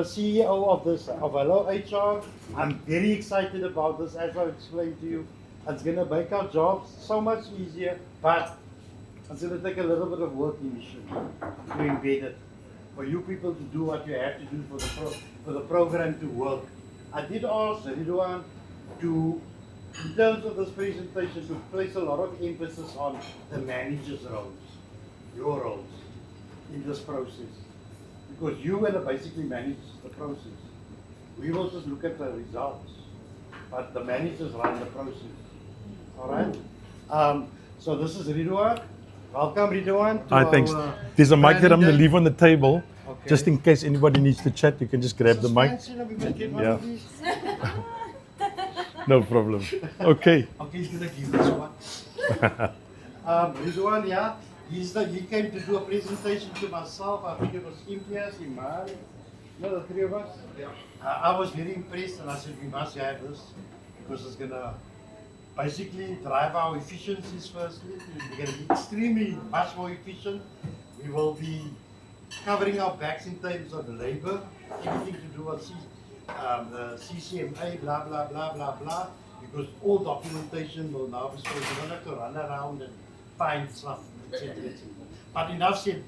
CEO of HalloHR. I'm very excited about this, as I explained to you. It's going to make our jobs so much easier, but it's going to take a little bit of work initially to embed it. For you people to do what you have to do for the program to work. I did ask Ridwan to, in terms of this presentation, to place a lot of emphasis on the manager's roles, your roles in this process. Because you will basically manage the process. We will just look at the results, but the managers run the process. All right? So this is Ridwan. Welcome, Ridwan. Hi, thanks. There's a mic that I'm going to leave on the table. Okay. Just in case anybody needs to chat, you can just grab the mic. Yeah. No problem. Okay. Okay, he's going to give this one. Ridwan, yeah, he came to do a presentation to myself. I think it was Imtiaz, Iman, the three of us. Yeah. I was very impressed, and I said, we must have this because it's going to basically drive our efficiencies firstly. We're going to be extremely much more efficient. We will be covering our backs in terms of labor, everything to do with the CCMA, blah, blah, blah, blah, blah, because all documentation will now be spoken. You don't have to run around and find stuff, etc., etc. But enough said.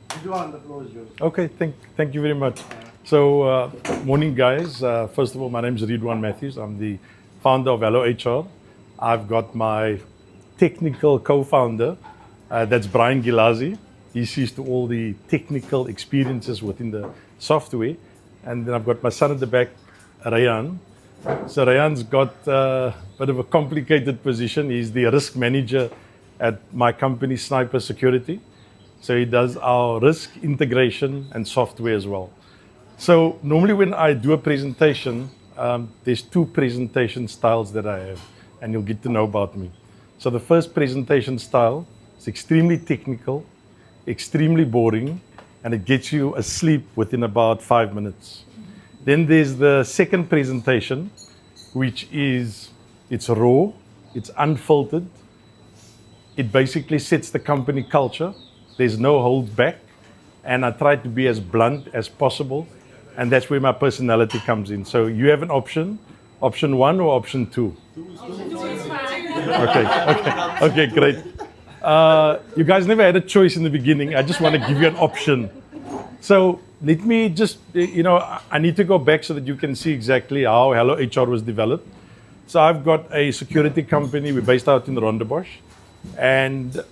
Ridwan, the floor is yours. Okay, thank you very much. So, morning guys. First of all, my name is Ridwan Matthews. I'm the founder of HalloHR. I've got my technical co-founder, that's Brian Gilazi. He sees to all the technical experiences within the software. And then I've got my son at the back, Rayan. So Rayan's got a bit of a complicated position. He's the risk manager at my company, Sniper Security. So he does our risk integration and software as well. So normally when I do a presentation, there's two presentation styles that I have, and you'll get to know about me. So the first presentation style is extremely technical, extremely boring, and it gets you asleep within about 5 minutes. Then there's the second presentation, which is, it's raw, it's unfiltered. It basically sets the company culture. There's no hold back, and I try to be as blunt as possible, and that's where my personality comes in. So you have an option 1 or option 2? Okay, great. You guys never had a choice in the beginning. I just want to give you an option. So let me just, I need to go back so that you can see exactly how HalloHR was developed. So I've got a security company. We're based out in Rondebosch. And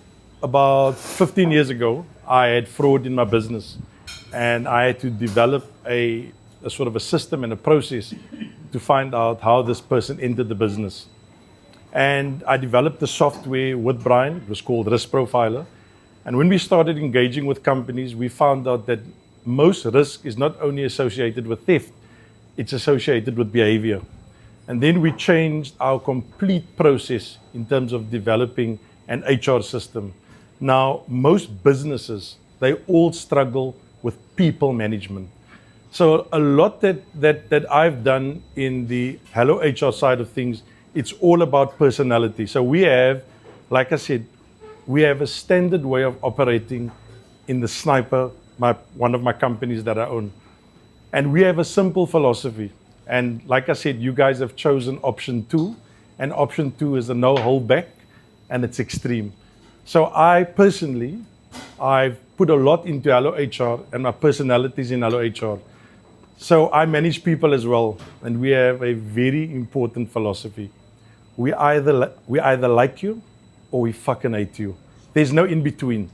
about 15 years ago, I had fraud in my business. And I had to develop a sort of a system and a process to find out how this person entered the business. And I developed the software with Brian. It was called Risk Profiler. And when we started engaging with companies, we found out that most risk is not only associated with theft, it's associated with behavior. And then we changed our complete process in terms of developing an HR system. Now, most businesses, they all struggle with people management. So a lot that I've done in the HalloHR side of things, it's all about personality. So we have, like I said, we have a standard way of operating in the Sniper, one of my companies that I own. And we have a simple philosophy. And like I said, you guys have chosen option 2. And option 2 is a no hold back, and it's extreme. So I've put a lot into HalloHR, and my personality is in HalloHR. So I manage people as well, and we have a very important philosophy. We either like you or we fucking hate you. There's no in between.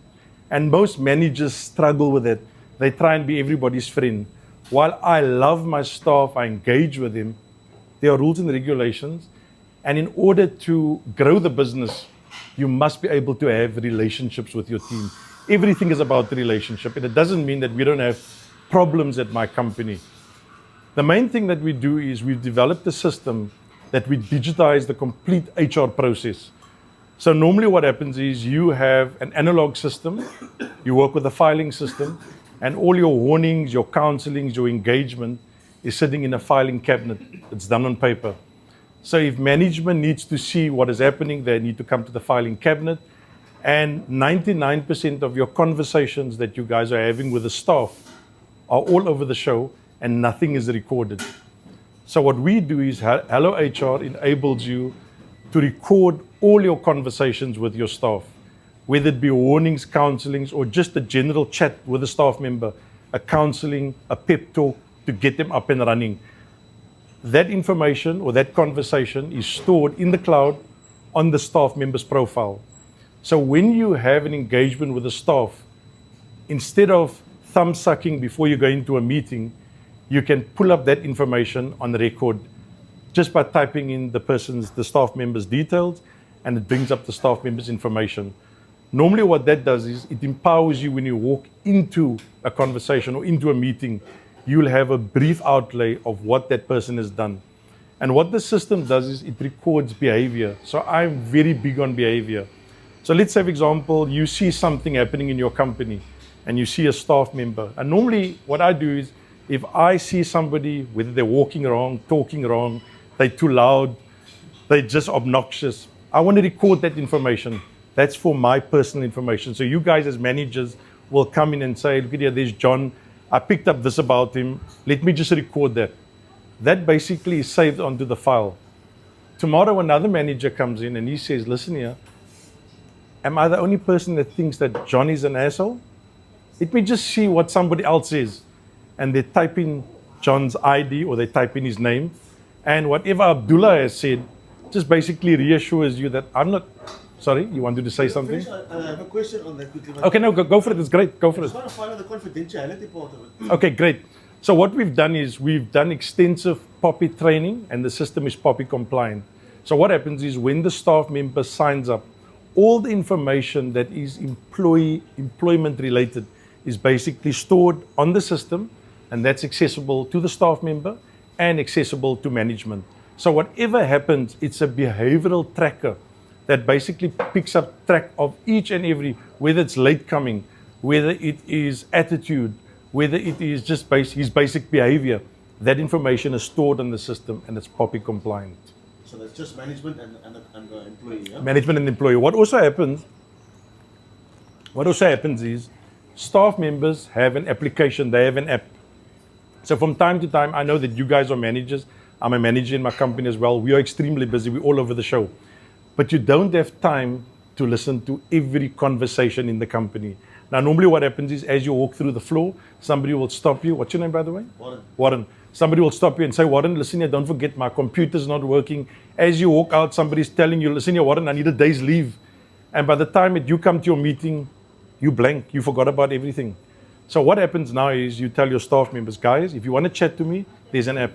And most managers struggle with it. They try and be everybody's friend. While I love my staff, I engage with them, there are rules and regulations. And in order to grow the business, you must be able to have relationships with your team. Everything is about the relationship. And it doesn't mean that we don't have problems at my company. The main thing that we do is we've developed a system that we digitize the complete HR process. So normally what happens is you have an analog system, you work with a filing system, and all your warnings, your counselings, your engagement is sitting in a filing cabinet. It's done on paper. So if management needs to see what is happening, they need to come to the filing cabinet. And 99% of your conversations that you guys are having with the staff are all over the show, and nothing is recorded. So what we do is HalloHR enables you to record all your conversations with your staff, whether it be warnings, counselings, or just a general chat with a staff member, a counselling, a pep talk to get them up and running. That information or that conversation is stored in the cloud on the staff member's profile. So when you have an engagement with the staff, instead of thumb sucking before you go into a meeting, you can pull up that information on the record just by typing in the staff member's details, and it brings up the staff member's information. Normally what that does is it empowers you when you walk into a conversation or into a meeting, you'll have a brief outlay of what that person has done. And what the system does is it records behavior. So I'm very big on behavior. So let's say, for example, you see something happening in your company and you see a staff member. And normally what I do is if I see somebody, whether they're walking wrong, talking wrong, they're too loud, they're just obnoxious, I want to record that information. That's for my personal information. So you guys as managers will come in and say, look here, there's John. I picked up this about him. Let me just record that. That basically is saved onto the file. Tomorrow another manager comes in and he says, listen here, am I the only person that thinks that John is an asshole? Let me just see what somebody else is. And they type in John's ID or they type in his name. And whatever Abdullah has said just basically reassures you that I'm not... Sorry, you wanted to say something? I have a question on that quickly. Okay, no, go for it. It's great. Go for I it. just want to find out the confidentiality part of it. Okay, great. So what we've done is we've done extensive POPI training, and the system is POPI compliant. So what happens is when the staff member signs up, all the information that is employment related is basically stored on the system, and that's accessible to the staff member and accessible to management. So whatever happens, it's a behavioral tracker that basically picks up track of each and every, whether it's late coming, whether it is attitude, whether it is just his basic behavior. That information is stored on the system and it's POPI compliant. So that's just management and the employee, yeah? Management and employee. What also happens is staff members have an application, they have an app. So from time to time, I know that you guys are managers. I'm a manager in my company as well. We are extremely busy. We're all over the show. But you don't have time to listen to every conversation in the company. Now, normally what happens is as you walk through the floor, somebody will stop you. What's your name, by the way? Warren. Somebody will stop you and say, Warren, listen here, don't forget my computer's not working. As you walk out, somebody's telling you, listen here, Warren, I need a day's leave. And by the time you come to your meeting, you blank, you forgot about everything. So what happens now is you tell your staff members, guys, if you want to chat to me, there's an app.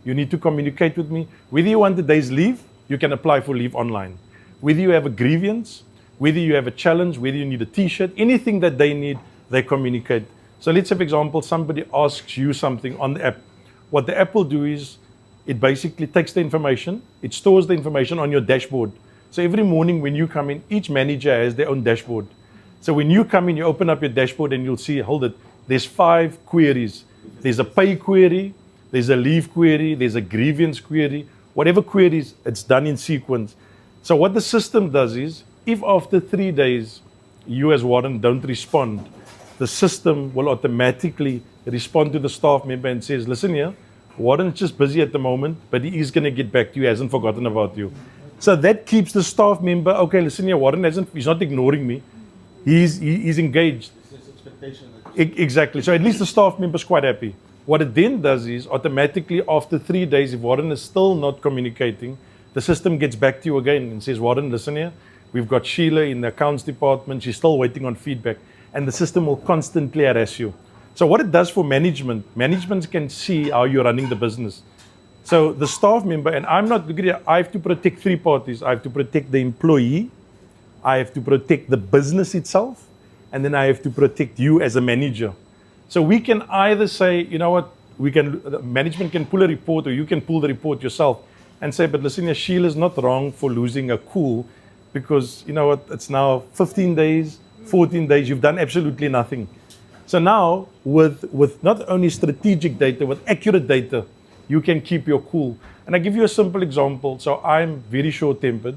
You need to communicate with me. Whether you want a day's leave, you can apply for leave online. Whether you have a grievance, whether you have a challenge, whether you need a t-shirt, anything that they need, they communicate. So let's say, for example, somebody asks you something on the app. What the app will do is it basically takes the information, it stores the information on your dashboard. So every morning when you come in, each manager has their own dashboard. So when you come in, you open up your dashboard and you'll see, hold it, there's 5 queries. There's a pay query, there's a leave query, there's a grievance query. Whatever queries, it's done in sequence. So what the system does is, if after 3 days you as Warren don't respond, the system will automatically respond to the staff member and says, listen here, Warren's just busy at the moment, but he is going to get back to you, he hasn't forgotten about you. So that keeps the staff member, okay, listen here, Warren he's not ignoring me, he's engaged. It's expectation. Exactly. So at least the staff member is quite happy. What it then does is automatically after 3 days, if Warren is still not communicating, the system gets back to you again and says, Warren, listen here, we've got Sheila in the accounts department, she's still waiting on feedback, and the system will constantly harass you. So what it does for management can see how you're running the business. So the staff member, and I have to protect 3 parties. I have to protect the employee, I have to protect the business itself, and then I have to protect you as a manager. So we can either say, you know what, management can pull a report, or you can pull the report yourself and say, but listen, Sheila's not wrong for losing her cool, because you know what, it's now 15 days, 14 days, you've done absolutely nothing. So now, with not only strategic data, with accurate data, you can keep your cool. And I give you a simple example. So I'm very short-tempered,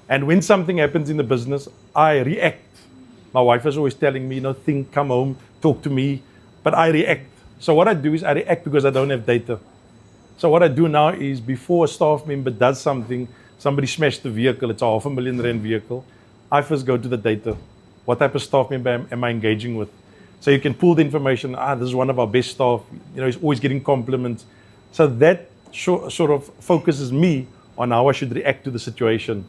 and when something happens in the business, I react. My wife is always telling me, think, come home, talk to me, but I react. So what I do is I react because I don't have data. So what I do now is before a staff member does something, somebody smashed the vehicle, it's a R500,000 vehicle, I first go to the data. What type of staff member am I engaging with? So you can pull the information, this is one of our best staff, he's always getting compliments. So that sort of focuses me on how I should react to the situation.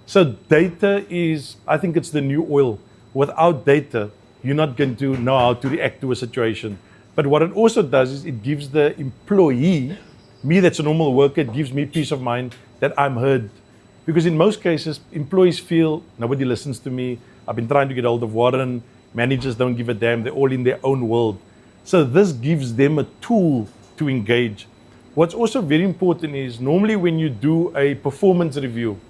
So data is, I think it's the new oil. Without data, you're not going to know how to react to a situation. But what it also does is it gives the employee, me that's a normal worker, it gives me peace of mind that I'm heard. Because in most cases, employees feel nobody listens to me. I've been trying to get hold of Warren. Managers don't give a damn. They're all in their own world. So this gives them a tool to engage. What's also very important is normally when you do a performance review,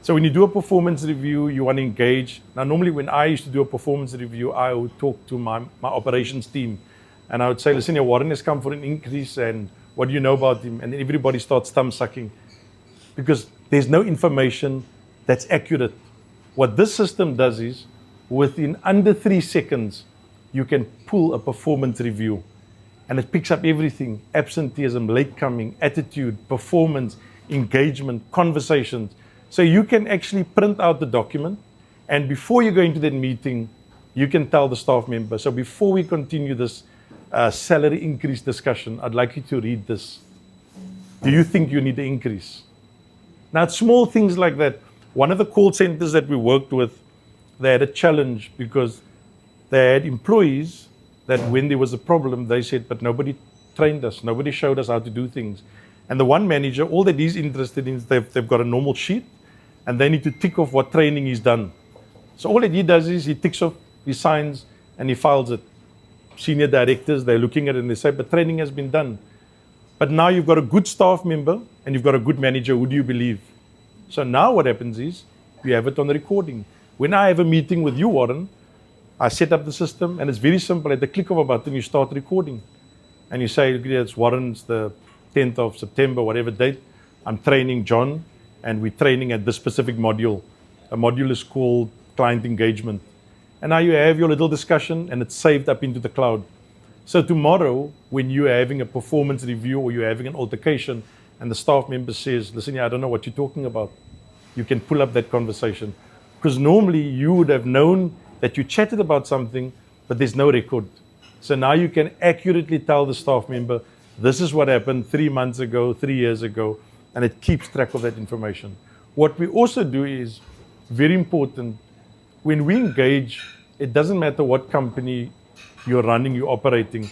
so when you do a performance review, you want to engage. Now, normally when I used to do a performance review, I would talk to my operations team. And I would say, listen, Warren has come for an increase, and what do you know about him? And then everybody starts thumb sucking because there's no information that's accurate. What this system does is, within under 3 seconds, you can pull a performance review. And it picks up everything: absenteeism, late coming, attitude, performance, engagement, conversations. So you can actually print out the document, and before you go into that meeting, you can tell the staff member, so before we continue this salary increase discussion, I'd like you to read this. Do you think you need an increase? Now, it's small things like that. One of the call centers that we worked with, they had a challenge because they had employees that when there was a problem, they said, but nobody trained us, nobody showed us how to do things. And the one manager, all that he's interested in is they've got a normal sheet, and they need to tick off what training he's done. So all that he does is he ticks off, he signs, and he files it. Senior directors, they're looking at it and they say, but training has been done. But now you've got a good staff member and you've got a good manager. Who do you believe? So now what happens is you have it on the recording. When I have a meeting with you, Warren, I set up the system and it's very simple. At the click of a button, you start recording. And you say, it's Warren's the 10th of September, whatever date. I'm training John and we're training at this specific module. A module is called client engagement. And now you have your little discussion and it's saved up into the cloud. So tomorrow, when you're having a performance review or you're having an altercation and the staff member says, listen, I don't know what you're talking about, you can pull up that conversation. Because normally you would have known that you chatted about something, but there's no record. So now you can accurately tell the staff member, this is what happened 3 months ago, 3 years ago, and it keeps track of that information. What we also do is very important. When we engage, it doesn't matter what company you're running, you're operating.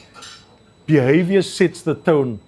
Behavior sets the tone.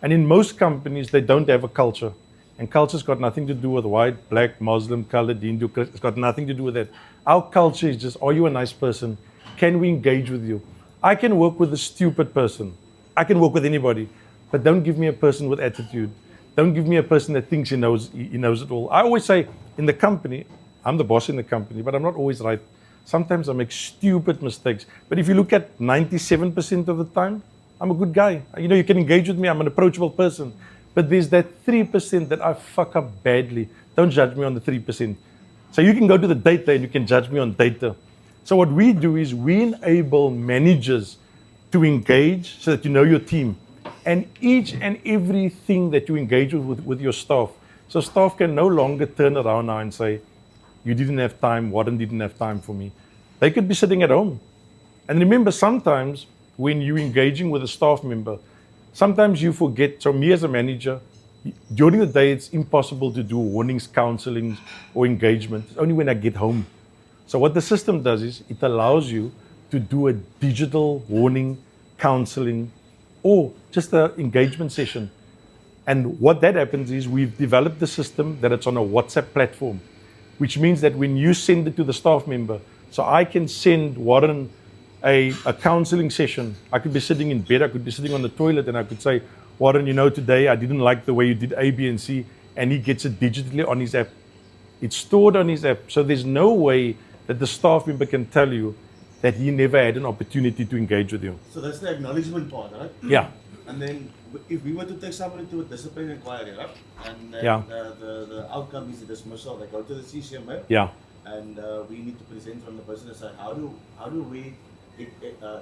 And in most companies, they don't have a culture. And culture's got nothing to do with white, black, Muslim, colored, Hindu. It's got nothing to do with that. Our culture is just, are you a nice person? Can we engage with you? I can work with a stupid person. I can work with anybody. But don't give me a person with attitude. Don't give me a person that thinks he knows it all. I always say, in the company, I'm the boss in the company, but I'm not always right. Sometimes I make stupid mistakes. But if you look at 97% of the time, I'm a good guy. You can engage with me. I'm an approachable person. But there's that 3% that I fuck up badly. Don't judge me on the 3%. So you can go to the data and you can judge me on data. So what we do is we enable managers to engage so that you know your team. And each and everything that you engage with your staff. So staff can no longer turn around now and say, you didn't have time, Warren didn't have time for me. They could be sitting at home. And remember, sometimes when you're engaging with a staff member, sometimes you forget. So me as a manager, during the day, it's impossible to do warnings, counselings, or engagement. It's only when I get home. So what the system does is it allows you to do a digital warning, counseling, or just an engagement session. And what that happens is we've developed the system that it's on a WhatsApp platform, which means that when you send it to the staff member, so I can send Warren a counseling session. I could be sitting in bed, I could be sitting on the toilet, and I could say, Warren, today I didn't like the way you did A, B, and C, and he gets it digitally on his app. It's stored on his app, so there's no way that the staff member can tell you that he never had an opportunity to engage with you. So that's the acknowledgement part, right? Yeah. And then if we were to take somebody to a discipline inquiry, right? And then Yeah. the outcome is the dismissal, they go to the CCMA. Yeah. And we need to present from the person and say, how do we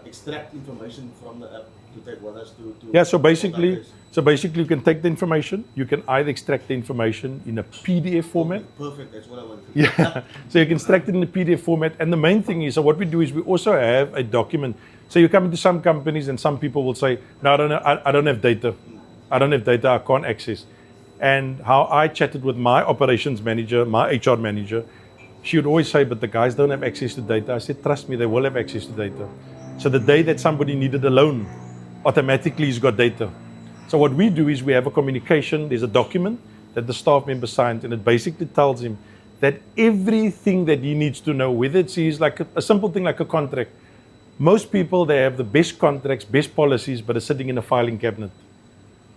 extract information from the app to take what has to Yeah, so basically, database? you can take the information. You can either extract the information in a PDF format. Perfect, that's what I wanted. Yeah, so you can extract it in the PDF format. And the main thing is, so what we do is we also have a document. So you come into some companies and some people will say, no, I don't have data. I don't have data, I can't access. And how I chatted with my operations manager, my HR manager, she would always say, but the guys don't have access to data. I said, trust me, they will have access to data. So the day that somebody needed a loan, automatically he's got data. So what we do is we have a communication, there's a document that the staff member signs, and it basically tells him that everything that he needs to know, whether it's like a simple thing like a contract. Most people, they have the best contracts, best policies, but it's sitting in a filing cabinet.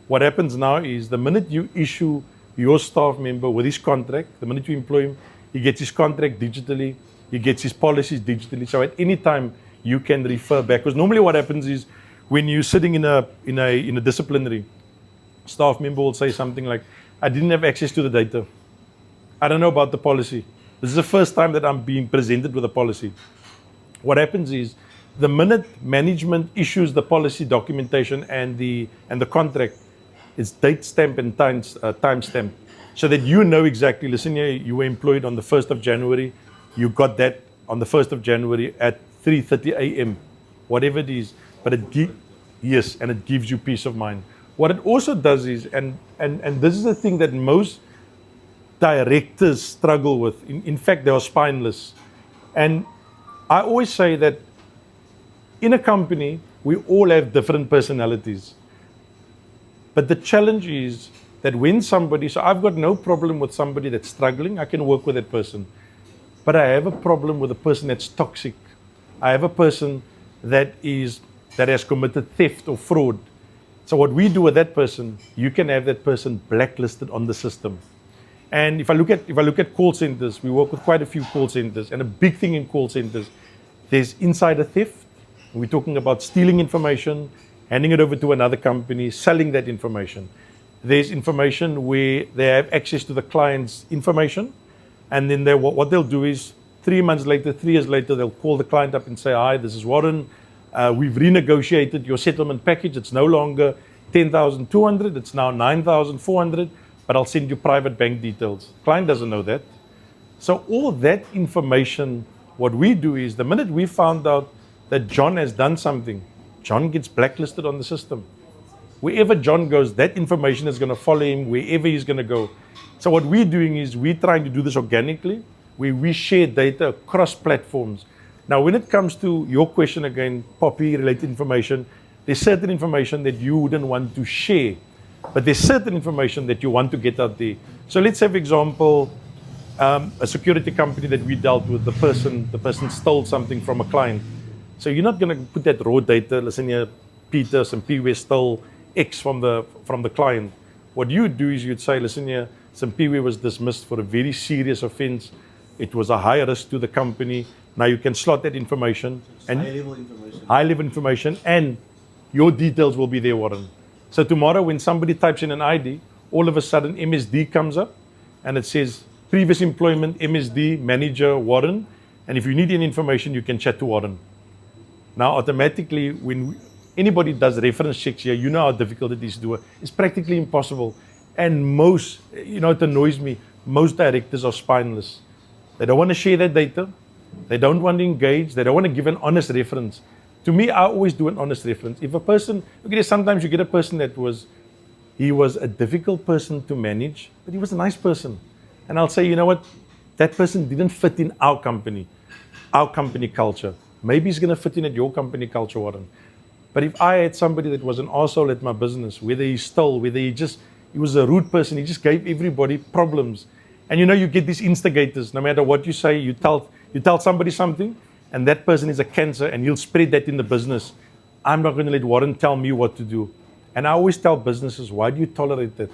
What happens now is the minute you issue your staff member with his contract, the minute you employ him, he gets his contract digitally, he gets his policies digitally. So at any time you can refer back. Because normally what happens is when you're sitting in a disciplinary, staff member will say something like, I didn't have access to the data. I don't know about the policy. This is the first time that I'm being presented with a policy. What happens is the minute management issues the policy documentation and the contract, it's date stamp and time stamp, so that you know exactly, listen here, you were employed on the 1st of January, you got that on the 1st of January at 3:30 a.m., whatever it is, but it gives you peace of mind. What it also does is, and this is the thing that most directors struggle with, in fact, they are spineless. And I always say that in a company, we all have different personalities. But the challenge is that when somebody, so I've got no problem with somebody that's struggling, I can work with that person. But I have a problem with a person that's toxic. I have a person that has committed theft or fraud. So what we do with that person, you can have that person blacklisted on the system. And if I look at call centers, we work with quite a few call centers, and a big thing in call centers, there's insider theft. We're talking about stealing information, handing it over to another company, selling that information. There's information where they have access to the client's information, and then what they'll do is 3 months later, 3 years later, they'll call the client up and say, hi, this is Warren. We've renegotiated your settlement package. It's no longer 10,200, it's now 9,400, but I'll send you private bank details. Client doesn't know that. So all that information, what we do is the minute we found out that John has done something, John gets blacklisted on the system. Wherever John goes, that information is going to follow him wherever he's going to go. So what we're doing is we're trying to do this organically, where we share data across platforms. Now, when it comes to your question again, Poppy-related information, there's certain information that you wouldn't want to share, but there's certain information that you want to get out there. So let's have example, a security company that we dealt with, the person stole something from a client. So you're not going to put that raw data, listen here, Peter, some P-Way stole X from the client. What you would do is you'd say, listen here, some P-Way was dismissed for a very serious offense. It was a high risk to the company. Now you can slot that information. And high-level information, and your details will be there, Warren. So tomorrow when somebody types in an ID, all of a sudden MSD comes up, and it says, previous employment, MSD, manager, Warren. And if you need any information, you can chat to Warren. Now, automatically, when anybody does reference checks here, you know how difficult it is to do it. It's practically impossible. And most, it annoys me, most directors are spineless. They don't want to share that data. They don't want to engage. They don't want to give an honest reference. To me, I always do an honest reference. If a person, sometimes you get a person he was a difficult person to manage, but he was a nice person. And I'll say, you know what? That person didn't fit in our company culture. Maybe he's going to fit in at your company culture, Warren. But if I had somebody that was an arsehole at my business, whether he stole, whether he was a rude person, he just gave everybody problems. And you get these instigators. No matter what you say, you tell somebody something, and that person is a cancer, and he'll spread that in the business. I'm not going to let Warren tell me what to do. And I always tell businesses, why do you tolerate that?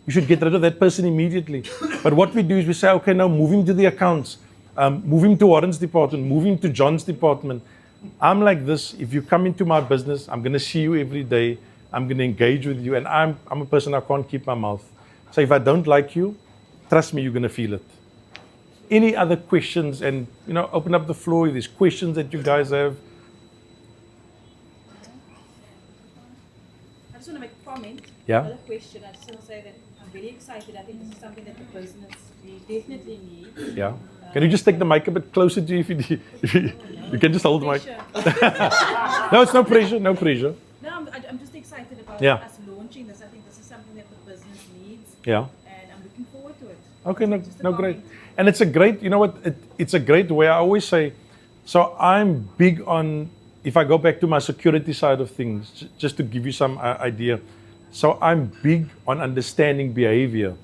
You should get rid of that person immediately. But what we do is we say, okay, now move him to the accounts. Move him to Warren's department, move him to John's department. I'm like this. If you come into my business, I'm going to see you every day. I'm going to engage with you. And I'm a person, I can't keep my mouth. So if I don't like you, trust me, you're going to feel it. Any other questions? And, open up the floor. If there's questions that you guys have, comment, Yeah. not a question. I just want to say that I'm very excited. I think this is something that the business we definitely need. Yeah. Can you just take the mic a bit closer to you you can just hold the mic. Pressure. No, it's no pressure, no pressure. No, I'm just excited about Yeah. us launching this. I think this is something that the business needs, Yeah. and I'm looking forward to it. Okay, no, Just a no, great. comment. And it's a great, you know what, it's a great way. I always say, so I'm big on, if I go back to my security side of things, just to give you some idea. So I'm big on understanding behavior.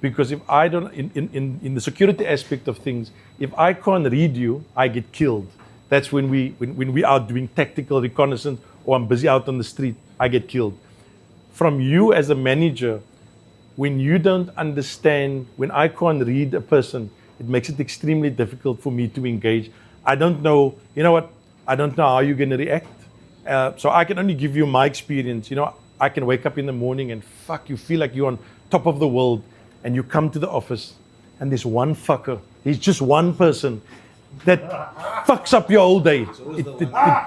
Because if I don't, in the security aspect of things, if I can't read you, I get killed. That's when we are doing tactical reconnaissance or I'm busy out on the street, I get killed. From you as a manager, when you don't understand, when I can't read a person, it makes it extremely difficult for me to engage. I don't know, you know what, I don't know how you're going to react. So I can only give you my experience. You know, I can wake up in the morning and fuck, you feel like you're on top of the world. And you come to the office and there's one fucker, he's just one person that fucks up your whole day.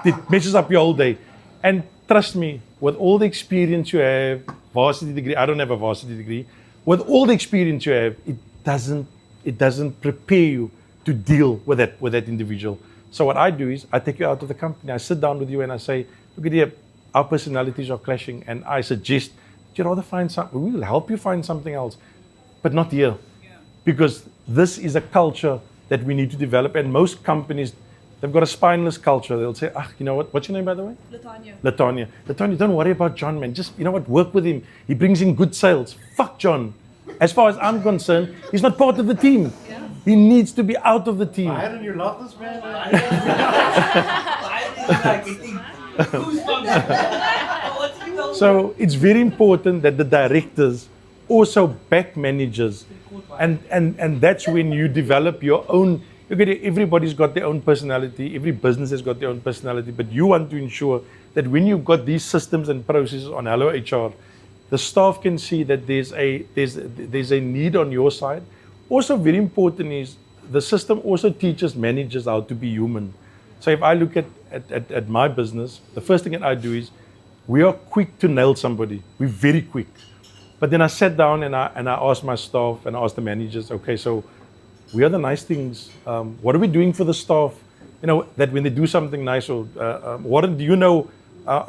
It messes up your whole day. And trust me, with all the experience you have, varsity degree, I don't have a varsity degree, with all the experience you have, it doesn't prepare you to deal with that individual. So what I do is I take you out of the company, I sit down with you and I say, look at here, our personalities are clashing and I suggest you'd rather find something, we will help you find something else. But not here, because this is a culture that we need to develop. And most companies, they've got a spineless culture. They'll say, you know what? What's your name, by the way? Latanya. Latanya, don't worry about John, man. Just, you know what? Work with him. He brings in good sales. Fuck John. As far as I'm concerned, he's not part of the team. Yeah. He needs to be out of the team. Why don't you love this man? So it's very important that the directors also back managers, and that's when you develop your own. Look at it, everybody's got their own personality, every business has got their own personality, but you want to ensure that when you've got these systems and processes on HalloHR, the staff can see that there's a need on your side. Also very important is the system also teaches managers how to be human. So if I look at my business, the first thing that I do is we are quick to nail somebody. We're very quick. But then I sat down and I asked my staff and I asked the managers, okay, so we are the nice things. What are we doing for the staff? You know, that when they do something nice or Warren, do you know,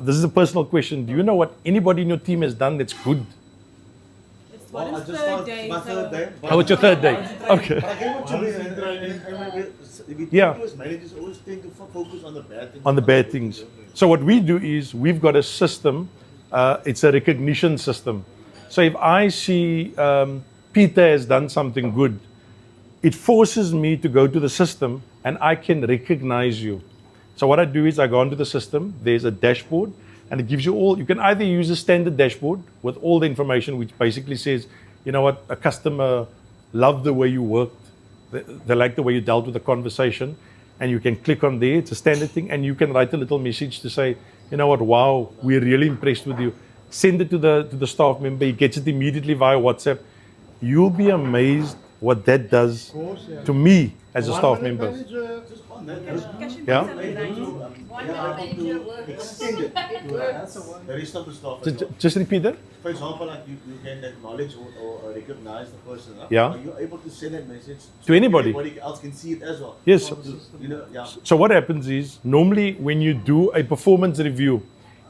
this is a personal question, do you know what anybody in your team has done that's good? It's Well, I what is just third thought day. my third day. Oh, it's your third day. Okay. But I get what you mean. We Yeah. as managers always tend to focus on the bad things. On the bad things. So what we do is we've got a system, it's a recognition system. So if I see Peter has done something good, it forces me to go to the system and I can recognize you. So what I do is I go onto the system, there's a dashboard, and it gives you all, you can either use a standard dashboard with all the information which basically says, you know what, a customer loved the way you worked, they like the way you dealt with the conversation, and you can click on there, it's a standard thing, and you can write a little message to say, you know what, wow, we're really impressed with you. Send it to the staff member, he gets it immediately via WhatsApp. You'll be amazed what that does to me as a staff member. Just on that, Yeah. extended. There is some stuff. Just repeat that. For example, like you can acknowledge or recognize the person. Yeah. Are you able to send that message To anybody. Anybody else can see it as well. Yes. You know, yeah. So what happens is, normally when you do a performance review,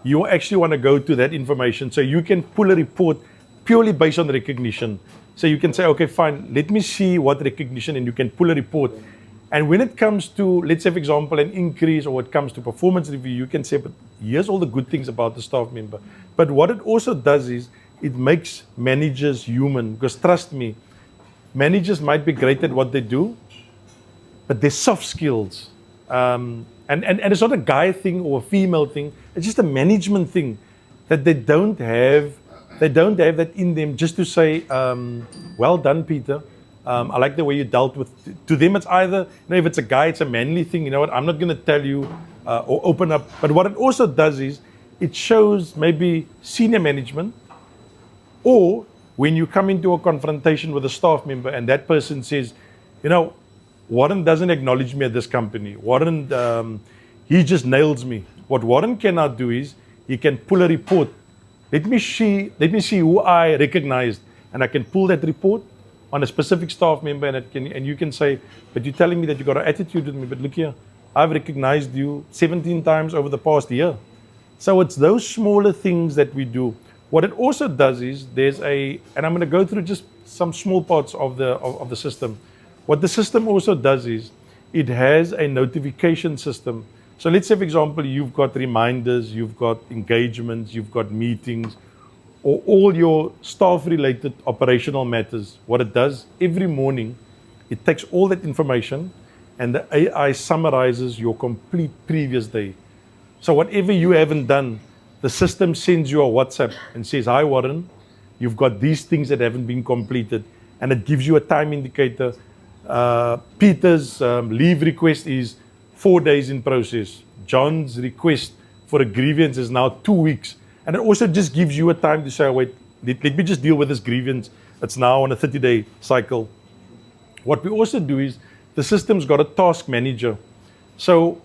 you actually want to go to that information. So you can pull a report purely based on recognition. So you can say, okay, fine, let me see what recognition, and you can pull a report. And when it comes to, let's say, for example, an increase, or it comes to performance review, you can say, but here's all the good things about the staff member. But what it also does is, it makes managers human. Because trust me, managers might be great at what they do, but their soft skills, and it's not a guy thing or a female thing, it's just a management thing that they don't have that in them just to say, well done, Peter. I like the way you dealt with, to them it's either, you know, if it's a guy, it's a manly thing, you know what, I'm not going to tell you or open up. But what it also does is, it shows maybe senior management, or when you come into a confrontation with a staff member and that person says, you know, Warren doesn't acknowledge me at this company. Warren, he just nails me. What Warren cannot do is, he can pull a report Let me see who I recognized, and I can pull that report on a specific staff member, and you can say, but you're telling me that you got an attitude with me, but look here, I've recognized you 17 times over the past year. So it's those smaller things that we do. What it also does is and I'm going to go through just some small parts of the system. What the system also does is it has a notification system. So let's say, for example, you've got reminders, you've got engagements, you've got meetings, or all your staff-related operational matters. What it does, every morning, it takes all that information and the AI summarizes your complete previous day. So whatever you haven't done, the system sends you a WhatsApp and says, hi Warren, you've got these things that haven't been completed. And it gives you a time indicator. Peter's leave request is 4 days in process. John's request for a grievance is now 2 weeks. And it also just gives you a time to say, wait, let me just deal with this grievance. It's now on a 30-day cycle. What we also do is the system's got a task manager. So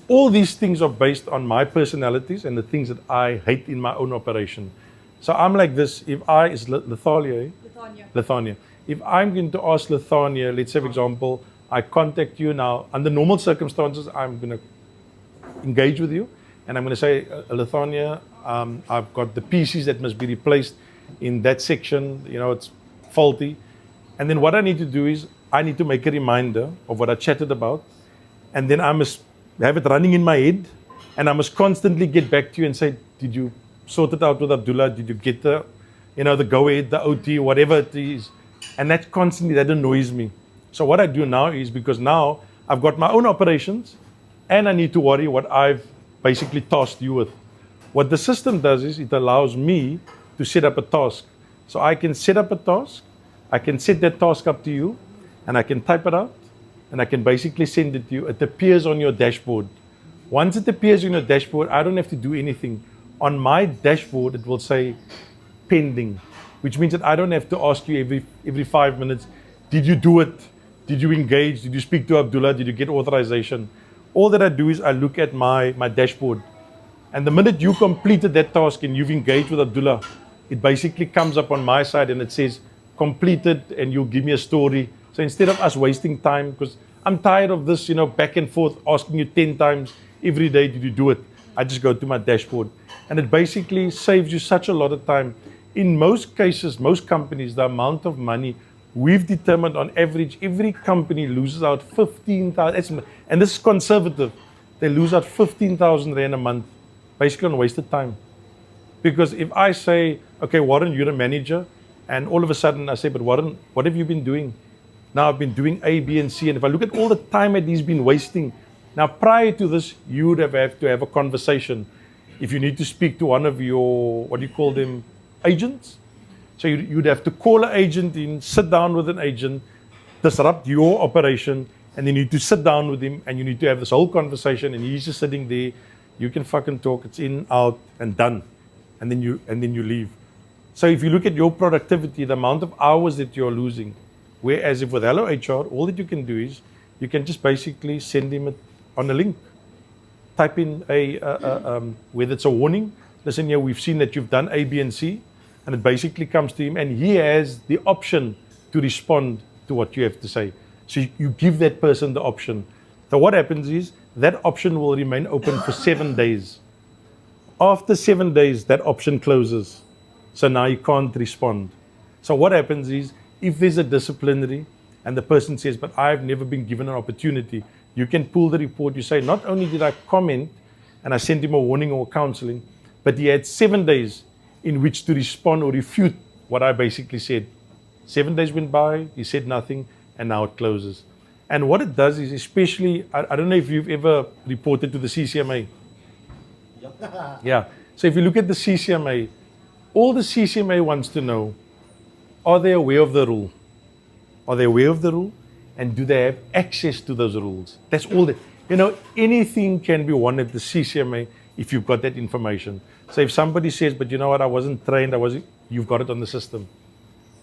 all these things are based on my personalities and the things that I hate in my own operation. So I'm like this. If is Lithalia, Lithalia. If I'm going to ask Lithalia, let's say, for example, I contact you now, under normal circumstances, I'm going to engage with you, and I'm going to say, Lithalia, I've got the PCs that must be replaced in that section, it's faulty. And then what I need to do is, I need to make a reminder of what I chatted about, and then I must have it running in my head, and I must constantly get back to you and say, did you sort it out with Abdullah? Did you get the go-ahead, the OT, whatever it is? And that constantly, that annoys me. So what I do now is, because now I've got my own operations, and I need to worry what I've basically tasked you with. What the system does is it allows me to set up a task. So I can set up a task, I can set that task up to you, and I can type it out, and I can basically send it to you. It appears on your dashboard. Once it appears on your dashboard, I don't have to do anything. On my dashboard, it will say pending, which means that I don't have to ask you every 5 minutes, did you do it? Did you engage? Did you speak to Abdullah? Did you get authorization? All that I do is I look at my dashboard. And the minute you completed that task and you've engaged with Abdullah, it basically comes up on my side and it says completed, and you'll give me a story. So instead of us wasting time, because I'm tired of this, back and forth, asking you 10 times every day, did you do it? I just go to my dashboard. And it basically saves you such a lot of time. In most cases, most companies, the amount of money we've determined on average, every company loses out 15,000, and this is conservative, they lose out 15,000 Rand a month, basically on wasted time. Because if I say, okay, Warren, you're a manager, and all of a sudden I say, but Warren, what have you been doing? Now I've been doing A, B, and C, and if I look at all the time that he's been wasting, now prior to this, you would have to have a conversation. If you need to speak to one of your, what do you call them, agents? So you'd have to call an agent in, sit down with an agent, disrupt your operation, and then you need to sit down with him, and you need to have this whole conversation, and he's just sitting there. You can fucking talk. It's in, out, and done, and then you leave. So if you look at your productivity, the amount of hours that you're losing, whereas if with HalloHR, all that you can do is you can just basically send him on a link. Type in whether it's a warning. Listen here, we've seen that you've done A, B, and C. And it basically comes to him, and he has the option to respond to what you have to say. So you give that person the option. So what happens is that option will remain open for 7 days. After 7 days, that option closes. So now you can't respond. So what happens is, if there's a disciplinary and the person says, but I've never been given an opportunity, you can pull the report. You say, not only did I comment and I sent him a warning or counseling, but he had 7 days in which to respond or refute what I basically said. 7 days went by, he said nothing, and now it closes. And what it does is, especially, I don't know if you've ever reported to the CCMA. Yeah. So if you look at the CCMA, all the CCMA wants to know, are they aware of the rule? Are they aware of the rule? And do they have access to those rules? That's all that, anything can be won at the CCMA if you've got that information. So if somebody says, but you know what, I wasn't trained, you've got it on the system.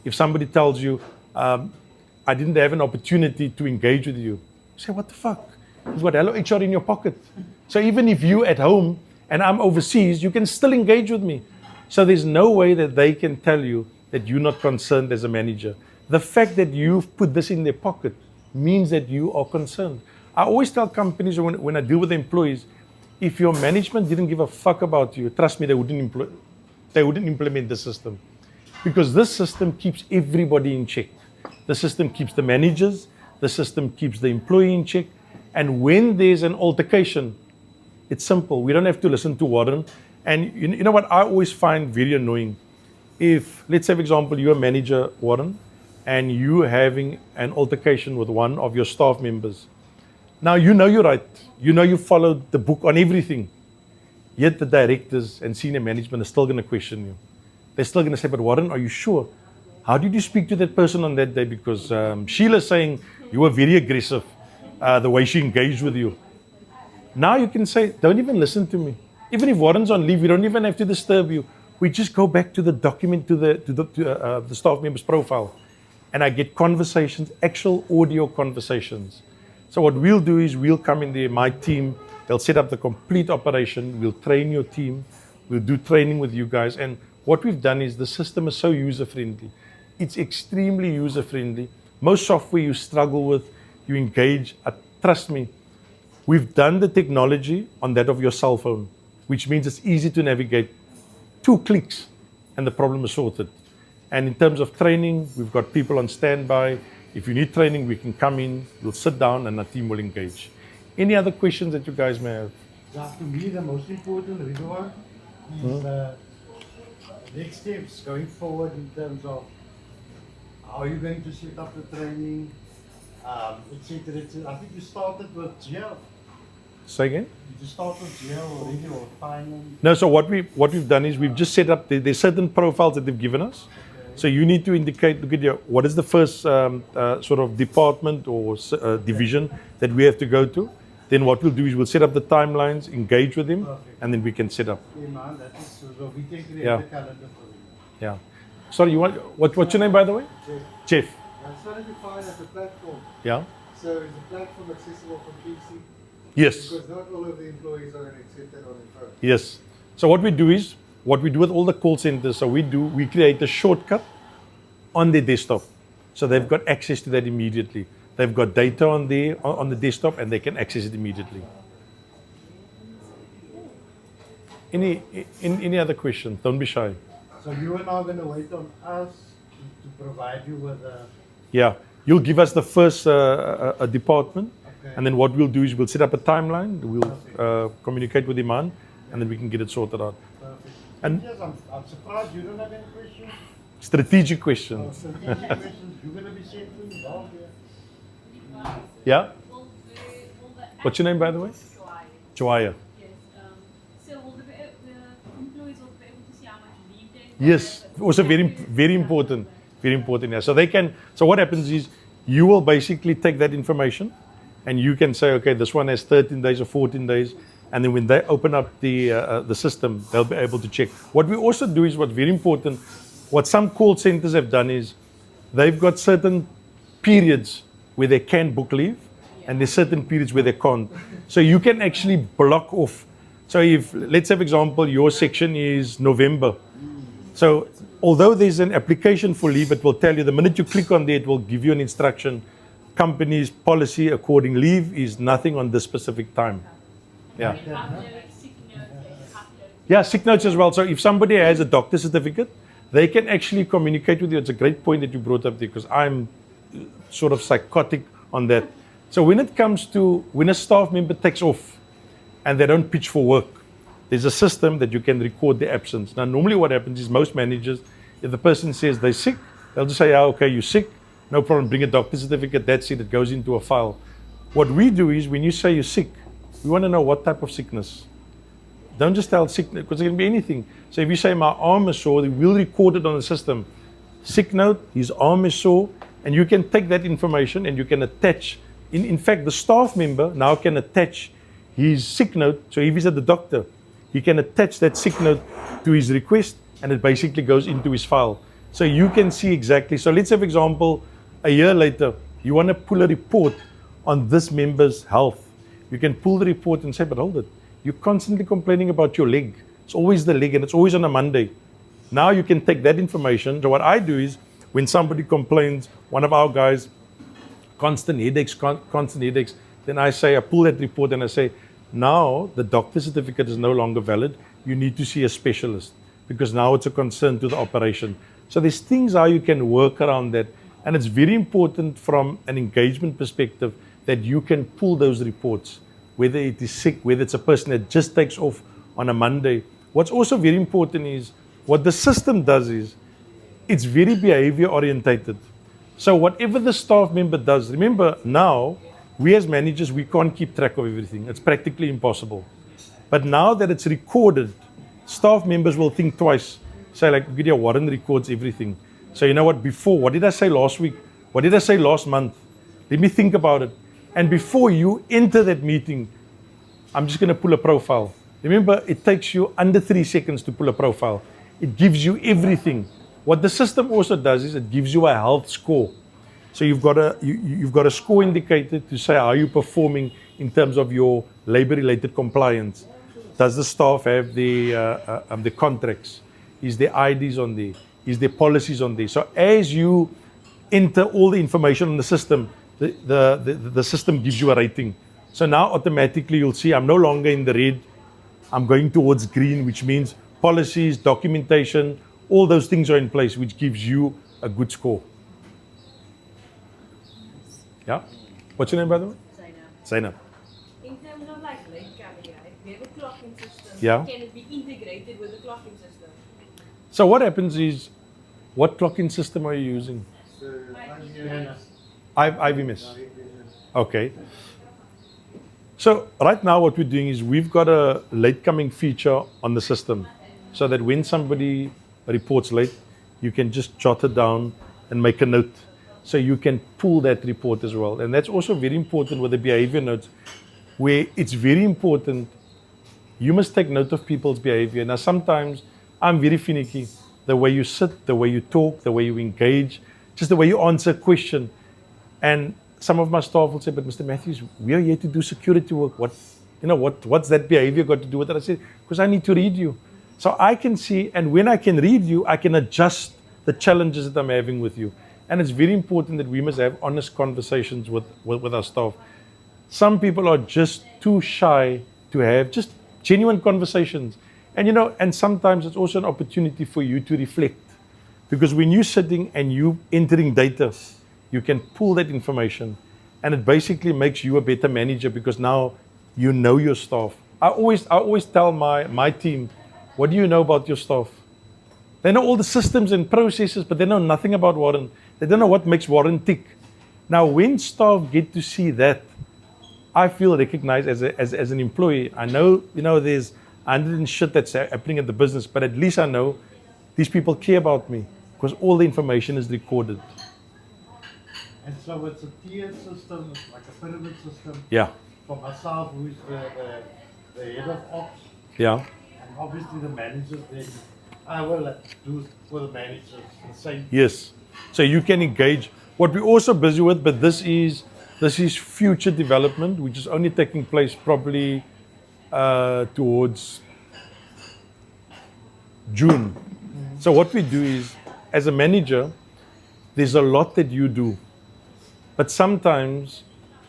If somebody tells you, I didn't have an opportunity to engage with you, say, what the fuck? You've got HalloHR in your pocket. So even if you're at home and I'm overseas, you can still engage with me. So there's no way that they can tell you that you're not concerned as a manager. The fact that you've put this in their pocket means that you are concerned. I always tell companies when I deal with employees, if your management didn't give a fuck about you, trust me, they wouldn't implement the system. Because this system keeps everybody in check. The system keeps the managers, the system keeps the employee in check. And when there's an altercation, it's simple. We don't have to listen to Warren. And you know what I always find very annoying? If, let's say, for example, you're a manager, Warren, and you're having an altercation with one of your staff members. Now, you know you're right. You know you followed the book on everything. Yet the directors and senior management are still going to question you. They're still going to say, but Warren, are you sure? How did you speak to that person on that day? Because Sheila's saying you were very aggressive, the way she engaged with you. Now you can say, don't even listen to me. Even if Warren's on leave, we don't even have to disturb you. We just go back to the document, to the staff member's profile. And I get conversations, actual audio conversations. So what we'll do is we'll come in there, my team, they'll set up the complete operation, we'll train your team, we'll do training with you guys. And what we've done is the system is so user-friendly. It's extremely user-friendly. Most software you struggle with, you engage, trust me, we've done the technology on that of your cell phone, which means it's easy to navigate. 2 clicks and the problem is sorted. And in terms of training, we've got people on standby. If you need training, we can come in, we'll sit down and our team will engage. Any other questions that you guys may have? Yeah, to me, the most important reward is next steps going forward in terms of how you're going to set up the training, etc. I think you started with GL. Say again? Did you start with GL already or finance? No, so what we've done is we've just set up, there's certain profiles that they've given us. So you need to indicate, look at your, what is the first sort of department or division that we have to go to. Then what we'll do is we'll set up the timelines, engage with him, and then we can set up. Okay, man, that is so we can create Yeah. the calendar for you. Yeah. Sorry, you want, what's your name, by the way? Jeff. I'm trying to define as a platform. Yeah. So is the platform accessible from PC? Yes. Because not all of the employees are going to accept that on their phone. Yes. So what we do is, what we do with all the call centers, so we create a shortcut on their desktop. So they've got access to that immediately. They've got data on the desktop and they can access it immediately. Any other questions? Don't be shy. So you are now going to wait on us to provide you with a... Yeah. You'll give us the first a department. Okay. And then what we'll do is we'll set up a timeline. We'll communicate with Iman and then we can get it sorted out. Perfect. And- yes, I'm surprised you don't have any questions. Strategic questions. So these questions you're going to be sent to me down here. Yeah? Will the What's your name, by the way? Joaya. Yes. So will the employees will be able to see how much leave they have? Yes, also very important. Very important. Yeah. So they can. So what happens is you will basically take that information, and you can say, okay, this one has 13 days or 14 days, and then when they open up the system, they'll be able to check. What we also do is what's very important. What some call centers have done is they've got certain periods where they can book leave, and there's certain periods where they can't. So you can actually block off. So if, let's say, for example, your section is November. So although there's an application for leave, it will tell you the minute you click on there, it will give you an instruction. Company's policy according leave is nothing on this specific time. Yeah. They upload sick notes, they upload. Yeah, sick notes as well. So if somebody has a doctor's certificate, they can actually communicate with you. It's a great point that you brought up there because I'm sort of psychotic on that. So when it comes to when a staff member takes off and they don't pitch for work, there's a system that you can record the absence. Now, normally what happens is most managers, if the person says they're sick, they'll just say, yeah, okay, you're sick, no problem, bring a doctor's certificate, that's it, it goes into a file. What we do is when you say you're sick, we want to know what type of sickness. Don't just tell sickness, because it can be anything. So if you say my arm is sore, we'll record it on the system. Sick note, his arm is sore, and you can take that information and you can attach. In fact, the staff member now can attach his sick note. So if he's at the doctor, he can attach that sick note to his request and it basically goes into his file. So you can see exactly. So let's say, for example, a year later, you want to pull a report on this member's health. You can pull the report and say, but hold it. You're constantly complaining about your leg. It's always the leg and it's always on a Monday. Now you can take that information. So what I do is, when somebody complains, one of our guys, constant headaches, then I pull that report and I say, now the doctor certificate is no longer valid. You need to see a specialist because now it's a concern to the operation. So there's things how you can work around that. And it's very important from an engagement perspective that you can pull those reports, whether it is sick, whether it's a person that just takes off on a Monday. What's also very important is what the system does is it's very behavior orientated. So whatever the staff member does, remember now, we as managers, we can't keep track of everything. It's practically impossible. But now that it's recorded, staff members will think twice. Say like, Gideon Warren records everything. So you know what, before, what did I say last week? What did I say last month? Let me think about it. And before you enter that meeting, I'm just going to pull a profile. Remember, it takes you under 3 seconds to pull a profile. It gives you everything. What the system also does is it gives you a health score. So you've got a score indicator to say how you're performing in terms of your labor-related compliance. Does the staff have the contracts? Is there IDs on there? Is there policies on there? So as you enter all the information on the system, the system gives you a rating. So now automatically you'll see I'm no longer in the red. I'm going towards green, which means policies, documentation, all those things are in place, which gives you a good score. Yeah? What's your name, by the way? Zainab. In terms of like late coming, right? We have a clocking system. Yeah. Can it be integrated with the clocking system? So what happens is, what clocking system are you using? So, IVMS. Okay. So right now what we're doing is we've got a late coming feature on the system so that when somebody reports late, you can just jot it down and make a note. So you can pull that report as well. And that's also very important with the behavior notes, where it's very important. You must take note of people's behavior. Now, sometimes I'm very finicky. The way you sit, the way you talk, the way you engage, just the way you answer a question. And some of my staff will say, but Mr. Matthews, we are here to do security work. What's that behavior got to do with it? I said, because I need to read you. So I can see, and when I can read you, I can adjust the challenges that I'm having with you. And it's very important that we must have honest conversations with our staff. Some people are just too shy to have just genuine conversations. And sometimes it's also an opportunity for you to reflect. Because when you're sitting and you entering data, you can pull that information and it basically makes you a better manager because now you know your staff. I always tell my team, what do you know about your staff? They know all the systems and processes, but they know nothing about Warren. They don't know what makes Warren tick. Now, when staff get to see that, I feel recognized as an employee. I know, there's 100 and shit that's happening at the business, but at least I know these people care about me because all the information is recorded. And so it's a tiered system, it's like a pyramid system. Yeah. For myself, who's the head of ops, Yeah. and obviously the managers, then I will do for the managers the same. Yes. So you can engage. What we're also busy with, but this is future development, which is only taking place probably towards June. So what we do is, as a manager, there's a lot that you do, but sometimes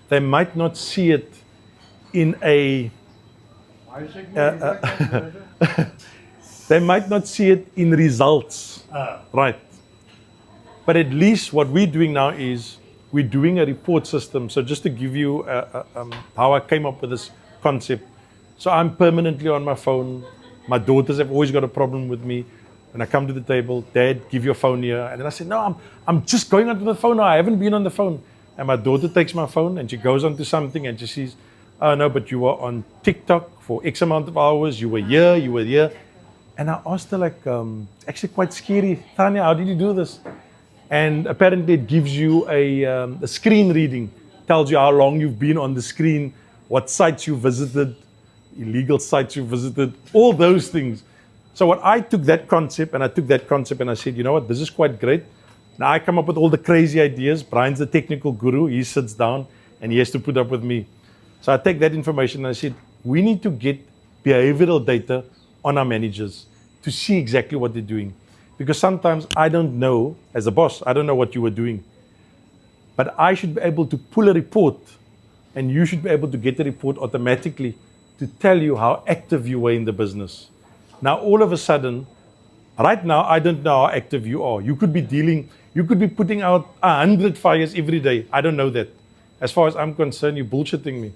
they might not see it in a. They might not see it in results, right? But at least what we're doing now is we're doing a report system. So just to give you how I came up with this concept. So I'm permanently on my phone. My daughters have always got a problem with me. When I come to the table, Dad, give your phone here. And then I say, no, I'm just going onto the phone now. I haven't been on the phone. And my daughter takes my phone and she goes onto something and she sees, oh no, but you were on TikTok for X amount of hours. You were here. And I asked her actually quite scary, Tanya, how did you do this? And apparently it gives you a screen reading, tells you how long you've been on the screen, what sites you visited, illegal sites you visited, all those things. So I took that concept and I said, you know what, this is quite great. Now I come up with all the crazy ideas. Brian's the technical guru. He sits down and he has to put up with me. So I take that information and I said, we need to get behavioral data on our managers to see exactly what they're doing. Because sometimes I don't know, as a boss, I don't know what you were doing. But I should be able to pull a report, and you should be able to get the report automatically to tell you how active you were in the business. Now, all of a sudden, right now, I don't know how active you are. You could be putting out 100 fires every day. I don't know that. As far as I'm concerned, you're bullshitting me.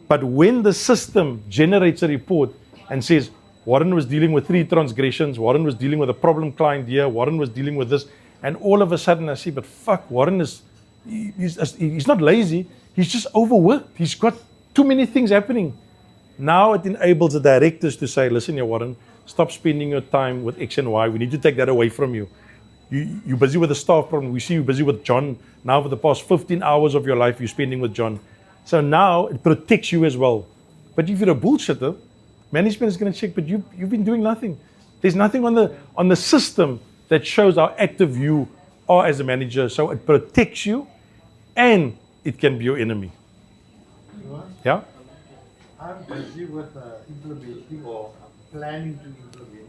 But when the system generates a report and says, Warren was dealing with 3 transgressions, Warren was dealing with a problem client here, Warren was dealing with this, and all of a sudden I see, but fuck, Warren he's not lazy, he's just overworked. He's got too many things happening. Now it enables the directors to say, listen here, Warren, stop spending your time with X and Y. We need to take that away from you. You're busy with the staff problem. We see you busy with John. Now for the past 15 hours of your life, you're spending with John. So now it protects you as well. But if you're a bullshitter, management is going to check, but you've been doing nothing. There's nothing on the system that shows how active you are as a manager. So it protects you, and it can be your enemy. Yeah? I'm busy with implementing or planning to implement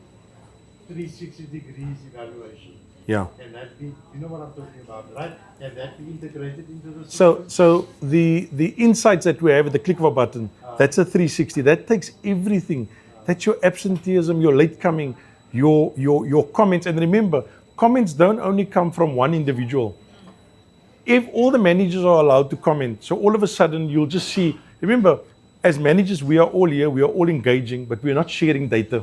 360 degrees evaluation. Yeah. And that be, you know what I'm talking about, right? And that be integrated into the system. So the insights that we have at the click of a button, that's a 360. That takes everything. That's your absenteeism, your late coming, your comments. And remember, comments don't only come from one individual. If all the managers are allowed to comment, so all of a sudden you'll just see, remember, as managers, we are all here, we are all engaging, but we're not sharing data.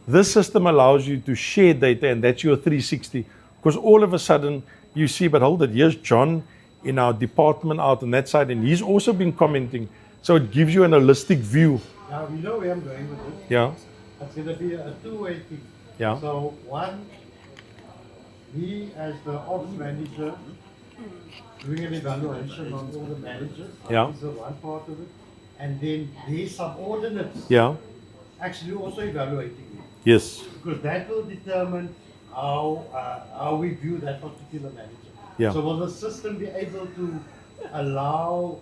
This system allows you to share data, and that's your 360. Because all of a sudden you see, but hold it, here's John in our department out on that side, and he's also been commenting. So it gives you an holistic view. Now, you know where I'm going with this? Yeah. It's going to be a two-way thing. Yeah. So, one, me as the ops manager, doing an evaluation on all the managers. Yeah. Is the one part of it. And then there's subordinates Yeah. actually also evaluating me. Yes. Because that will determine how we view that particular manager. Yeah. So will the system be able to allow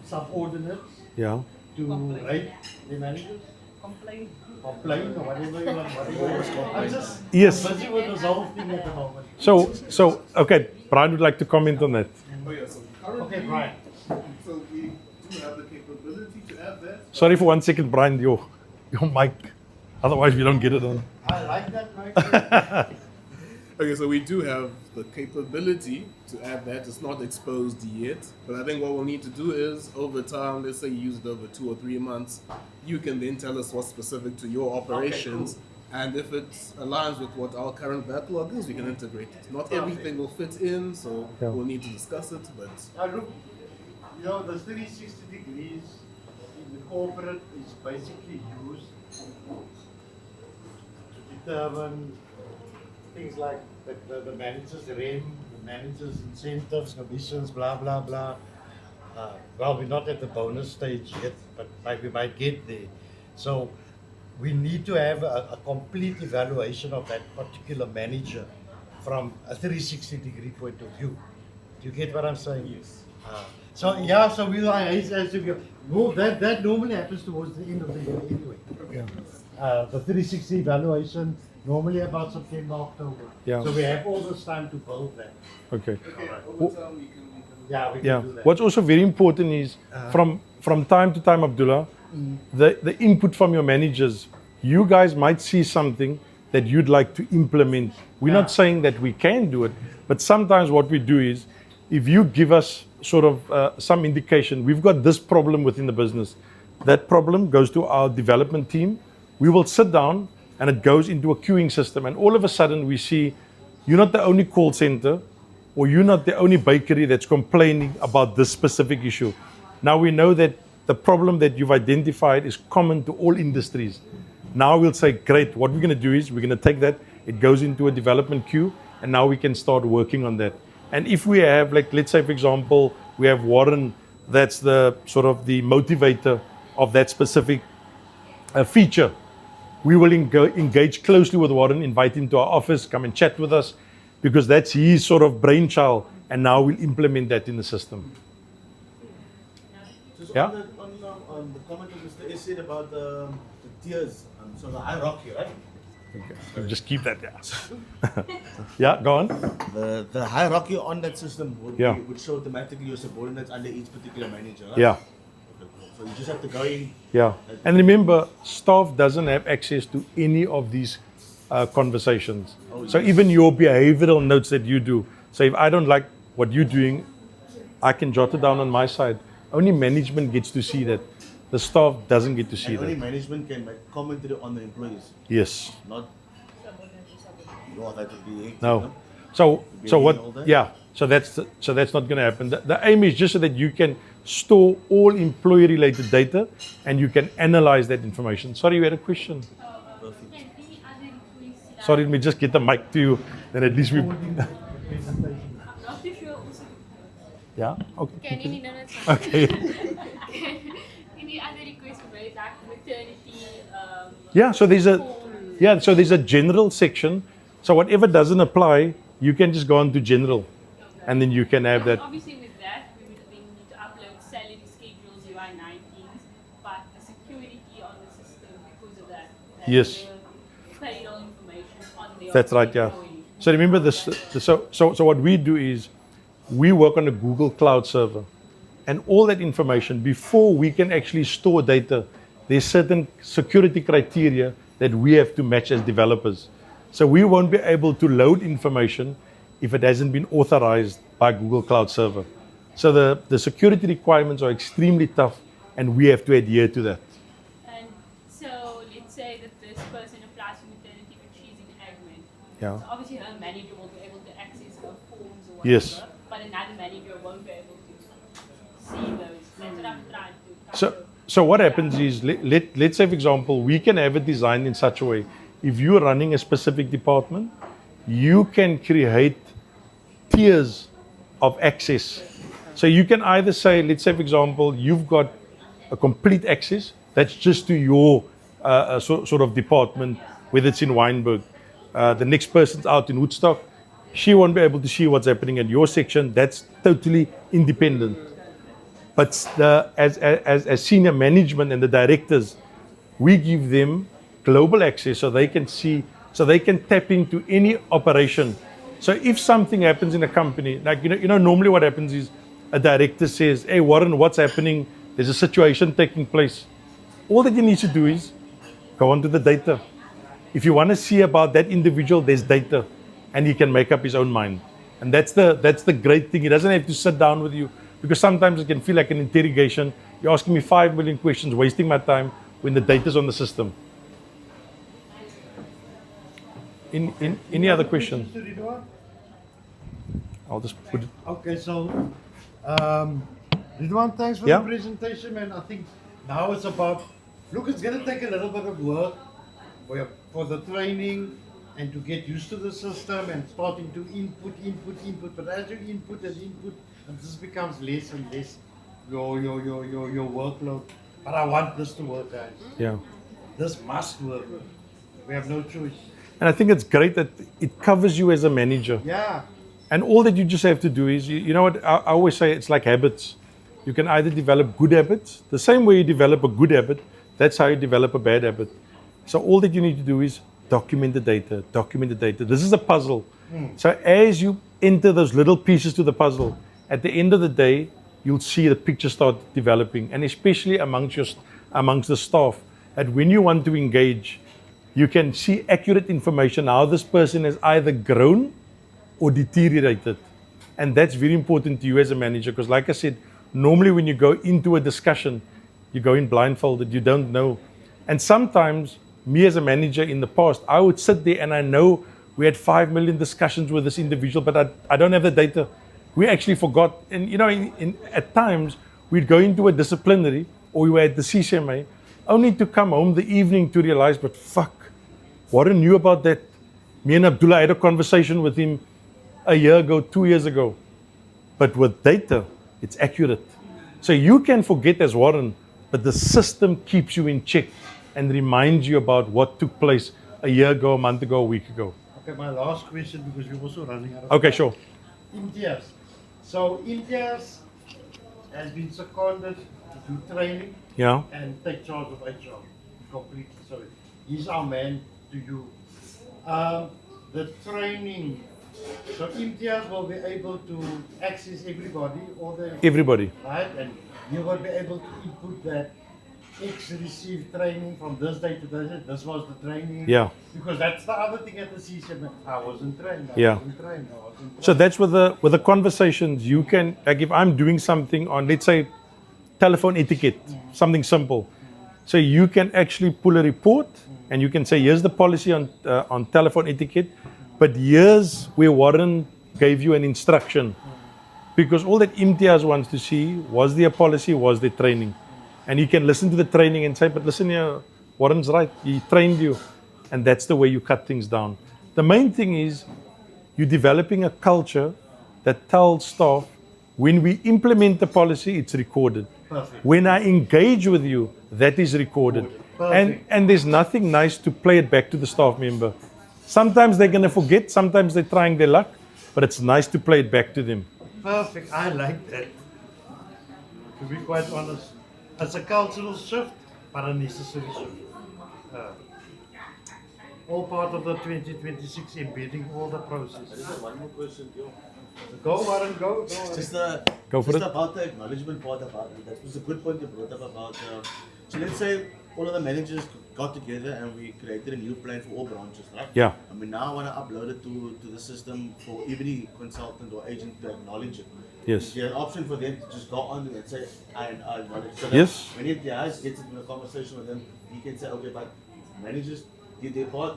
subordinates Yeah. to rate the managers? Complain or whatever you want. I'm just Yes. busy with this whole thing at the moment. So okay, Brian would like to comment on that. Oh yeah, so currently, Okay, Brian. so we do have the capability to add that. Sorry for 1 second, Brian, your mic. Otherwise we don't get it on. I like that, Mike. Okay, so we do have the capability to add that. It's not exposed yet, but I think what we'll need to do is over time, let's say you use it over 2 or 3 months, you can then tell us what's specific to your operations. Okay, And if it aligns with what our current backlog is, we can integrate it. Not everything will fit in, so Yeah. we'll need to discuss it, but Now look, you know, the 360 degrees in the corporate is basically used to determine things like the manager's REM, the manager's incentives, commissions, blah, blah, blah. Well, we're not at the bonus stage yet, but we might get there. So we need to have a complete evaluation of that particular manager from a 360 degree point of view. Do you get what I'm saying? yes. So we'll as you go. Well, that normally happens towards the end of the year anyway. The 360 evaluation normally about September, October. Yeah. So we have all this time to build that. Okay. Okay, over time we can Yeah, we Yeah. can do that. What's also very important is from time to time, Abdullah, the input from your managers. You guys might see something that you'd like to implement. We're not saying that we can do it, but sometimes what we do is, if you give us sort of some indication, we've got this problem within the business. That problem goes to our development team. We will sit down and it goes into a queuing system. And all of a sudden we see you're not the only call center, or you're not the only bakery that's complaining about this specific issue. Now we know that the problem that you've identified is common to all industries. Now we'll say, great, what we're going to do is we're going to take that, it goes into a development queue, and now we can start working on that. And if we have, like, let's say, for example, we have Warren, that's the sort of the motivator of that specific feature. We will engage closely with Warren, invite him to our office, come and chat with us, because that's his sort of brainchild, and now we'll implement that in the system. Just Yeah. on the comment of Mr. S said about the tiers, so the hierarchy, right? Okay. Just keep that. Yeah. Yeah. Go on. The hierarchy on that system Yeah. would show automatically your subordinates under each particular manager, right? Yeah. Okay, cool. So you just have to go in. Yeah. And remember, staff doesn't have access to any of these conversations. So even your behavioral notes that you do. So if I don't like what you're doing, I can jot it down on my side. Only management gets to see that. The staff doesn't get to see And only that. management can make commentary on the employees, Yes. not your that would be hectic, No. no? So Be all what? day? Yeah. So that's not going to happen. The aim is just so that you can store all employee-related data and you can analyze that information. Sorry, you had a question. Sorry, let me just get the mic to you. Then at least we. I'm not too sure also. Yeah. Okay. Can any no, that's fine. Okay. Any other requests for like maternity? Yeah. So there's a. forms? Yeah. So there's a general section. So whatever doesn't apply, you can just go on to general, and then you can have that. Obviously, with that, we would then need to upload salary schedules, UI-19s, but the security on the system because of that. and Yes. the payroll information on the That's right, yeah. employee. So remember this. So what we do is, we work on a Google Cloud server, and all that information before we can actually store data, there's certain security criteria that we have to match as developers. So we won't be able to load information if it hasn't been authorized by Google Cloud server. So the security requirements are extremely tough, and we have to adhere to that. And so, let's say that this person applies for maternity, but she's in admin. Yeah. So obviously, her manager will be able to access her forms or whatever, Yes. but another manager won't be able to see those. That's what I'm trying to kind of. So what happens is, let's say, for example, we can have it designed in such a way, if you're running a specific department, you can create tiers of access. So you can either say, let's say, for example, you've got a complete access, that's just to your sort of department, whether it's in Weinberg. The next person's out in Woodstock, she won't be able to see what's happening at your section, that's totally independent. But as senior management and the directors, we give them global access so they can see, so they can tap into any operation. So if something happens in a company, like normally what happens is a director says, "Hey Warren, what's happening? There's a situation taking place." All that you need to do is go onto the data. If you want to see about that individual, there's data, and he can make up his own mind. And that's the great thing. He doesn't have to sit down with you, because sometimes it can feel like an interrogation. You're asking me 5 million questions, wasting my time when the data's on the system. In any other questions? to Ridwan? I'll just put it. Okay, so Ridwan, thanks for Yeah. the presentation, man. I think now it's about, look, it's going to take a little bit of work for the training and to get used to the system and starting to input. But as you input, and this becomes less and less your workload. But I want this to work, guys. Yeah. This must work. We have no choice. And I think it's great that it covers you as a manager. Yeah. And all that you just have to do is, you know what, I always say it's like habits. You can either develop good habits, the same way you develop a good habit, that's how you develop a bad habit. So all that you need to do is document the data. This is a puzzle. So as you enter those little pieces to the puzzle, at the end of the day, you'll see the picture start developing, and especially amongst the staff, that when you want to engage, you can see accurate information how this person has either grown or deteriorated. And that's very important to you as a manager, because like I said, normally when you go into a discussion, you go in blindfolded, you don't know. And sometimes, me as a manager in the past, I would sit there and I know we had 5 million discussions with this individual, but I don't have the data. We actually forgot. And at times, we'd go into a disciplinary, or we were at the CCMA, only to come home the evening to realize, but fuck, Warren knew about that. Me and Abdullah had a conversation with him a year ago, 2 years ago. But with data, it's accurate. So you can forget as Warren, but the system keeps you in check and reminds you about what took place a year ago, a month ago, a week ago. Okay, my last question, because we're also running out of Okay, time. sure. Imtiaz. So Imtiaz has been seconded to do training Yeah. and take charge of HR completely. So he's our man to you. The training. So Imtiaz will be able to access everybody, all the Everybody. right, and you will be able to input that X received training from this day to this day. This was the training. Yeah. Because that's the other thing at the CCM. I wasn't trained. I Yeah. wasn't trained. I wasn't trained. So that's with the conversations you can, like if I'm doing something on, let's say, telephone etiquette, something simple. So you can actually pull a report and you can say, here's the policy on telephone etiquette, but here's where Warren gave you an instruction. Because all that Imtiaz wants to see, was there a policy, was there training? And you can listen to the training and say, but listen here, Warren's right, he trained you. And that's the way you cut things down. The main thing is, you're developing a culture that tells staff, when we implement the policy, it's recorded. Perfect. When I engage with you, that is recorded. And there's nothing nice to play it back to the staff member. Sometimes they're going to forget, sometimes they're trying their luck, but it's nice to play it back to them. Perfect. I like that. To be quite honest, it's a cultural shift, but a necessary shift. All part of the 2026 embedding all the processes. One more question, Joe. Go, Warren, go. Just Go for just it. about the acknowledgement part about it. That was a good point you brought up about. So let's say all of the managers got together and we created a new plan for all branches, right? Yeah. And we now want to upload it to the system for every consultant or agent to acknowledge it. Yes. Is there an option for them to just go on and say, I acknowledge? So that Yes. when MTIs gets into a conversation with them, he can say, okay, but managers did their part.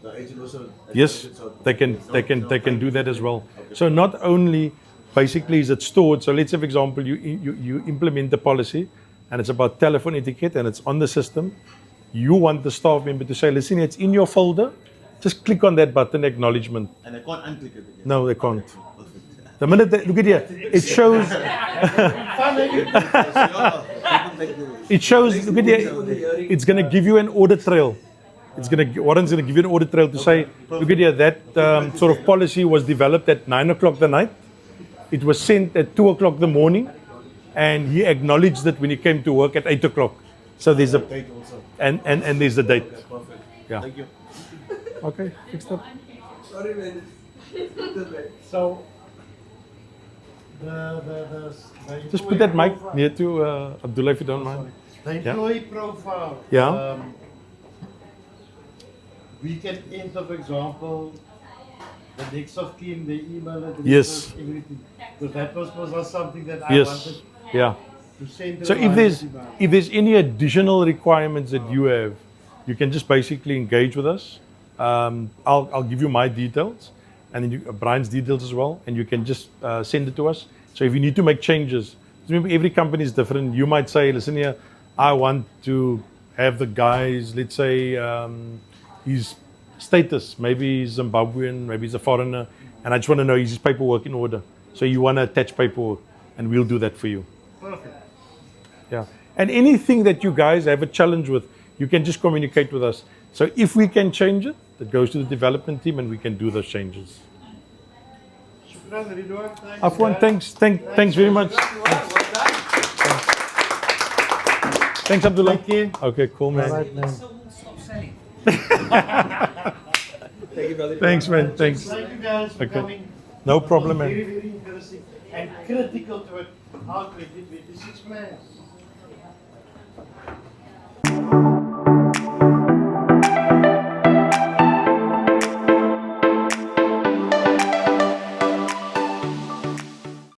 The agent also. Yes, so they can do that as well. So not only basically is it stored. So let's say, for example, you implement the policy, and it's about telephone etiquette, and it's on the system. You want the staff member to say, listen, it's in your folder. Just click on that button, acknowledgement. And they can't unclick it again. No, they can't. Perfect. The minute they, look at here, it shows. It shows. Look at here. It's going to give you an audit trail. Warren's going to give you an audit trail to say, look at here, that sort of policy was developed at 9 o'clock the night. It was sent at 2 o'clock the morning, and he acknowledged it when he came to work at 8 o'clock. So there's a Date also. and there's the date. Perfect. Yeah. Thank you. Okay, fixed up. Sorry, man. So, Just put that mic near to Abdullah if you don't mind. The employee profile. Yeah. We can enter, for example, the next of kin, the email address, Yes. everything. Because that was something that I Yes. wanted Yeah. to send. So if there's any additional requirements that you have, you can just basically engage with us. I'll give you my details, and then Brian's details as well, and you can just send it to us. So if you need to make changes, remember every company is different. You might say, listen here, I want to have the guys, let's say, his status, maybe he's Zimbabwean, maybe he's a foreigner, and I just want to know is his paperwork in order. So you want to attach paperwork, and we'll do that for you. Perfect. Yeah. And anything that you guys have a challenge with, you can just communicate with us. So if we can change it, it goes to the development team and we can do those changes. Shukran, Ridwan. Thanks, Afwan, guys. thanks very much. Thanks, Abdullah. Thank you. Okay, cool, man. All right, man. Thank you, brother. Thanks, man. Thanks. Thank you guys for Okay. coming. No problem, Very, man. very interesting and critical to it. Our 2026 plans.